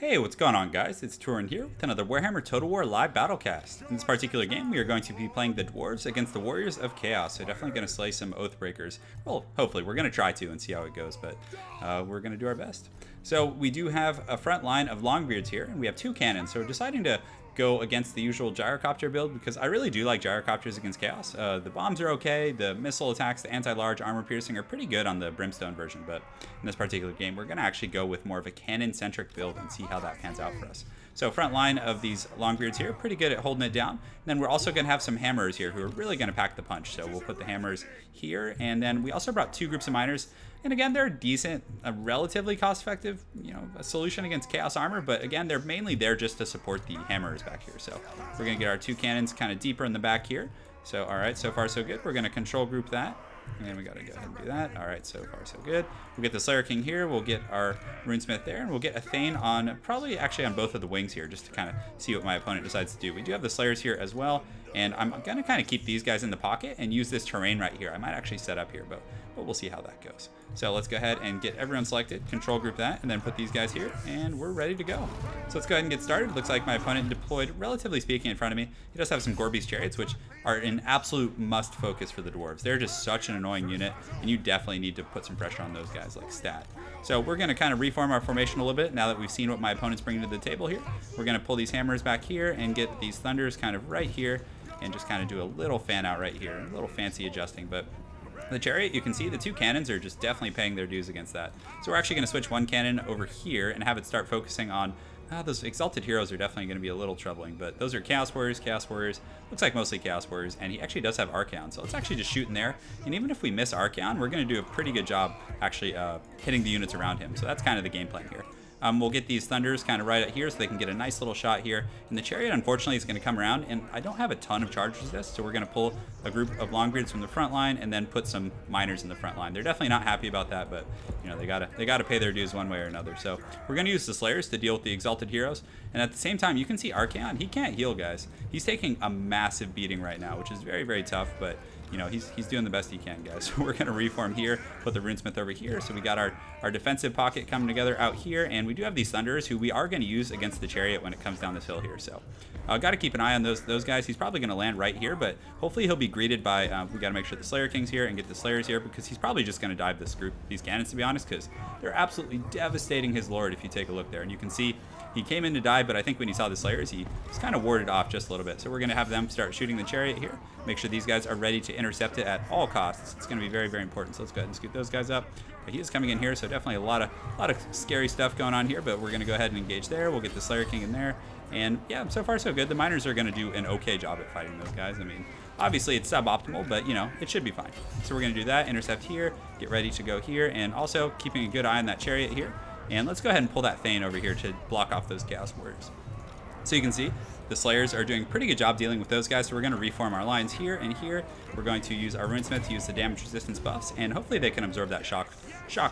Hey, what's going on, guys? It's Turin here with another Warhammer Total War live battlecast. In this particular game, we are going to be playing the Dwarves against the Warriors of Chaos, so definitely going to slay some Oathbreakers. Well, hopefully, we're going to try to and see how it goes, but we're going to do our best. So we do have a front line of Longbeards here, and we have two cannons, so we're deciding to go against the usual gyrocopter build because I really do like gyrocopters against Chaos. The bombs are okay, the missile attacks, the anti-large armor piercing are pretty good on the Brimstone version, but in this particular game we're going to actually go with more of a cannon-centric build and see how that pans out for us. So front line of these Longbeards here, pretty good at holding it down. And then we're also going to have some hammers here who are really going to pack the punch. So we'll put the hammers here, and then we also brought two groups of miners. And again, they're decent, a relatively cost-effective, a solution against Chaos armor. But again, they're mainly there just to support the hammers back here. So we're going to get our two cannons kind of deeper in the back here. So all right, so far so good. We're going to control group that. And then we got to go ahead and do that. All right, so far so good. We'll get the Slayer King here. We'll get our Runesmith there, and we'll get a Thane on, probably actually on both of the wings here, just to kind of see what my opponent decides to do. We do have the Slayers here as well, and I'm going to kind of keep these guys in the pocket and use this terrain right here. I might actually set up here, but we'll see how that goes. So let's go ahead and get everyone selected, control group that, and then put these guys here, and we're ready to go. So let's go ahead and get started. Looks like my opponent deployed, relatively speaking, in front of me. He does have some Gorby's Chariots, which are an absolute must focus for the Dwarves. They're just such an annoying unit, and you definitely need to put some pressure on those guys like stat. So we're going to kind of reform our formation a little bit now that we've seen what my opponent's bringing to the table here. We're going to pull these hammers back here and get these thunders kind of right here and just kind of do a little fan out right here, a little fancy adjusting, but the chariot, you can see the two cannons are just definitely paying their dues against that. So we're actually going to switch one cannon over here and have it start focusing on those exalted heroes are definitely going to be a little troubling, but those are Chaos Warriors. Looks like mostly Chaos Warriors, and he actually does have Archaon, so let's actually just shoot in there. And even if we miss Archaon, we're going to do a pretty good job actually hitting the units around him. So that's kind of the game plan here. We'll get these thunders kind of right out here so they can get a nice little shot here. And the chariot, unfortunately, is going to come around, and I don't have a ton of charges to this, so we're going to pull a group of Longbeards from the front line and then put some miners in the front line. They're definitely not happy about that, but they gotta pay their dues one way or another. So we're going to use the Slayers to deal with the exalted heroes. And at the same time, you can see Archaon, he can't heal, guys. He's taking a massive beating right now, which is very, very tough, but he's doing the best he can, guys. So we're going to reform here, put the Runesmith over here. So we got our defensive pocket coming together out here, and we do have these Thunderers who we are going to use against the chariot when it comes down this hill here. So got to keep an eye on those guys. He's probably going to land right here, but hopefully he'll be greeted by, we got to make sure the Slayer King's here and get the Slayers here, because he's probably just going to dive these cannons, to be honest, because they're absolutely devastating his lord if you take a look there. And you can see he came in to die, but I think when he saw the Slayers, he just kind of warded off just a little bit. So we're going to have them start shooting the chariot here. Make sure these guys are ready to intercept it at all costs. It's going to be very, very important. So let's go ahead and scoot those guys up. But he is coming in here, so definitely a lot of scary stuff going on here, but we're going to go ahead and engage there. We'll get the Slayer King in there. And yeah, so far so good. The miners are going to do an okay job at fighting those guys. I mean, obviously it's suboptimal, but it should be fine. So we're going to do that, intercept here, get ready to go here, and also keeping a good eye on that chariot here. And let's go ahead and pull that Thane over here to block off those Chaos Warriors. So you can see the Slayers are doing a pretty good job dealing with those guys, so we're going to reform our lines here and here. We're going to use our Runesmith to use the damage resistance buffs, and hopefully they can absorb that shock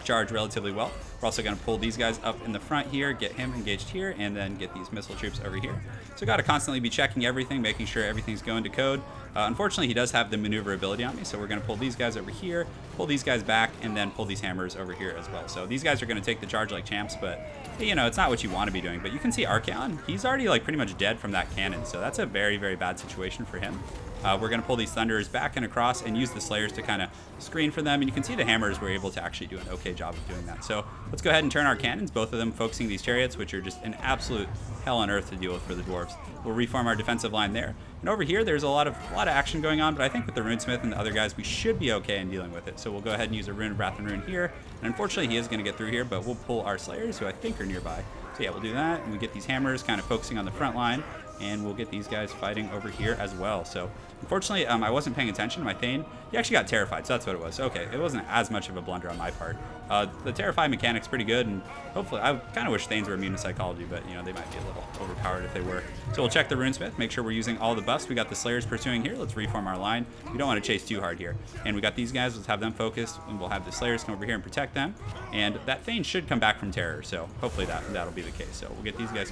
charge relatively well. We're also going to pull these guys up in the front here, get him engaged here, and then get these missile troops over here. So got to constantly be checking everything, making sure everything's going to code. Unfortunately, he does have the maneuverability on me, so we're going to pull these guys over here, pull these guys back, and then pull these hammers over here as well. So these guys are going to take the charge like champs, but it's not what you want to be doing. But you can see Archaon, he's already pretty much dead from that cannon, so that's a very, very bad situation for him. We're going to pull these Thunderers back and across and use the Slayers to kind of screen for them. And you can see the Hammers were able to actually do an okay job of doing that. So let's go ahead and turn our cannons, both of them focusing these chariots, which are just an absolute hell on earth to deal with for the Dwarves. We'll reform our defensive line there. And over here, there's a lot of action going on, but I think with the Runesmith and the other guys, we should be okay in dealing with it. So we'll go ahead and use a Rune of Wrath and Rune here. And unfortunately, he is going to get through here, but we'll pull our Slayers, who I think are nearby. So yeah, we'll do that, and we get these Hammers kind of focusing on the front line, and we'll get these guys fighting over here as well. So unfortunately, I wasn't paying attention to my Thane. He actually got terrified, so that's what it was. Okay, it wasn't as much of a blunder on my part. The terrify mechanic's pretty good, and hopefully, I kind of wish Thanes were immune to psychology, but they might be a little overpowered if they were. So we'll check the Runesmith, make sure we're using all the buffs. We got the Slayers pursuing here. Let's reform our line. We don't want to chase too hard here. And we got these guys. Let's have them focused, and we'll have the Slayers come over here and protect them. And that Thane should come back from terror, so hopefully that'll be the case. So we'll get these guys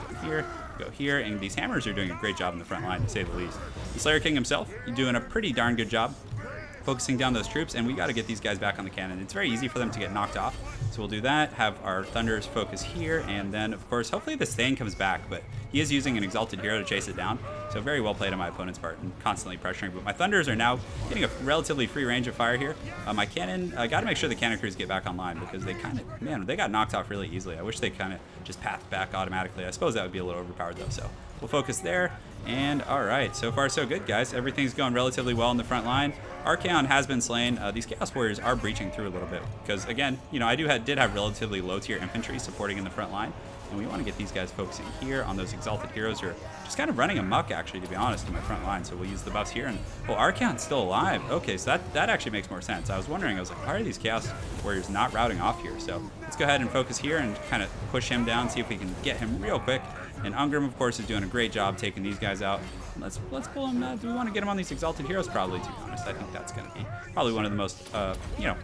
go here, and these Hammers are doing a great job in the front line, to say the least. The Slayer King himself, doing a pretty darn good job focusing down those troops, and we got to get these guys back on the cannon. It's very easy for them to get knocked off, so So we'll do that, have our Thunders focus here, and then, of course, hopefully the Thane comes back, but he is using an Exalted Hero to chase it down, so very well played on my opponent's part and constantly pressuring. But my Thunders are now getting a relatively free range of fire here. My cannon, I got to make sure the cannon crews get back online because they kind of, man, they got knocked off really easily. I wish they kind of just pathed back automatically. I suppose that would be a little overpowered though, so we'll focus there. And all right, so far so good, guys. Everything's going relatively well in the front line. Archaon has been slain. These Chaos Warriors are breaching through a little bit because, again, you know, I did have relatively low tier infantry supporting in the front line, and we want to get these guys focusing here on those Exalted Heroes who are just kind of running amok, actually, to be honest, in my front line. So we'll use the buffs here, and oh, Archaon's still alive. Okay, so that actually makes more sense. I was wondering, I was like, why are these Chaos Warriors not routing off here? So let's go ahead and focus here and kind of push him down, see if we can get him real quick. And Ungrim, of course, is doing a great job taking these guys out. Let's pull him. Do we want to get him on these Exalted Heroes? Probably, to be honest. I think that's going to be probably one of the most, you know,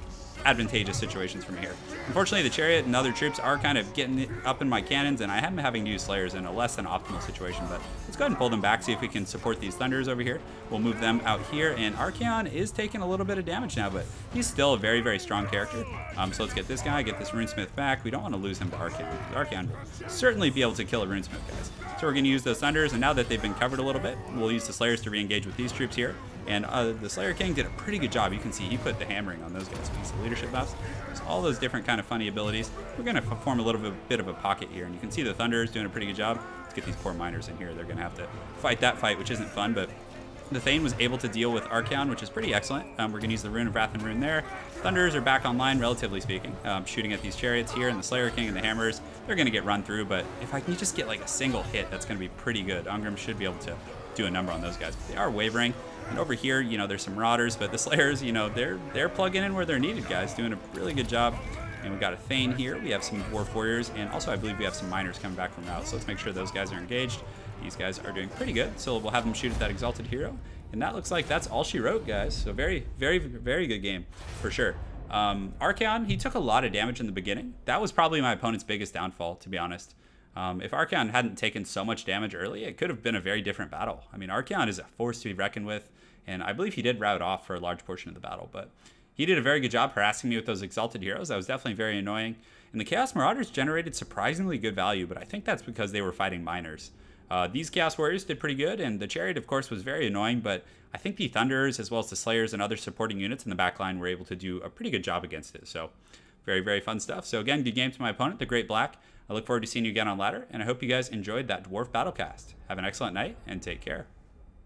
advantageous situations for me here. Unfortunately, the Chariot and other troops are kind of getting up in my cannons, and I am having to use Slayers in a less than optimal situation, but let's go ahead and pull them back, see if we can support these Thunders over here. We'll move them out here, and Archaon is taking a little bit of damage now, but he's still a very, very strong character. So let's get this guy, get this Runesmith back. We don't want to lose him to Archaon, because Archaon will certainly be able to kill a Runesmith, guys. So we're going to use those Thunders, and now that they've been covered a little bit, we'll use the Slayers to re-engage with these troops here. And the Slayer King did a pretty good job. You can see he put the hammering on those guys. He's the leadership buffs. There's all those different kind of funny abilities. We're going to form a little bit of a pocket here. And you can see the Thunderers doing a pretty good job. Let's get these poor miners in here. They're going to have to fight that fight, which isn't fun. But the Thane was able to deal with Archaon, which is pretty excellent. We're going to use the Rune of Wrath and Rune there. Thunderers are back online, relatively speaking. Shooting at these Chariots here, and the Slayer King and the Hammers, they're going to get run through. But if I can just get like a single hit, that's going to be pretty good. Ungrim should be able to do a number on those guys. But they are wavering. And over here, you know, there's some Marauders, but the Slayers, you know, they're plugging in where they're needed, guys, doing a really good job. And we got a Thane here. We have some Dwarf Warriors, and also I believe we have some Miners coming back from route. So let's make sure those guys are engaged. These guys are doing pretty good. So we'll have them shoot at that Exalted Hero. And that looks like that's all she wrote, guys. So very, very, very good game for sure. Archaon, he took a lot of damage in the beginning. That was probably my opponent's biggest downfall, to be honest. If Archaon hadn't taken so much damage early, it could have been a very different battle. I mean, Archaon is a force to be reckoned with, and I believe he did rout off for a large portion of the battle, but he did a very good job harassing me with those Exalted Heroes. That was definitely very annoying. And the Chaos Marauders generated surprisingly good value, but I think that's because they were fighting Miners. These Chaos Warriors did pretty good, and the Chariot, of course, was very annoying, but I think the Thunderers, as well as the Slayers and other supporting units in the backline, were able to do a pretty good job against it. So very, very fun stuff. So again, good game to my opponent, the Great Black. I look forward to seeing you again on ladder, and I hope you guys enjoyed that Dwarf Battlecast. Have an excellent night, and take care.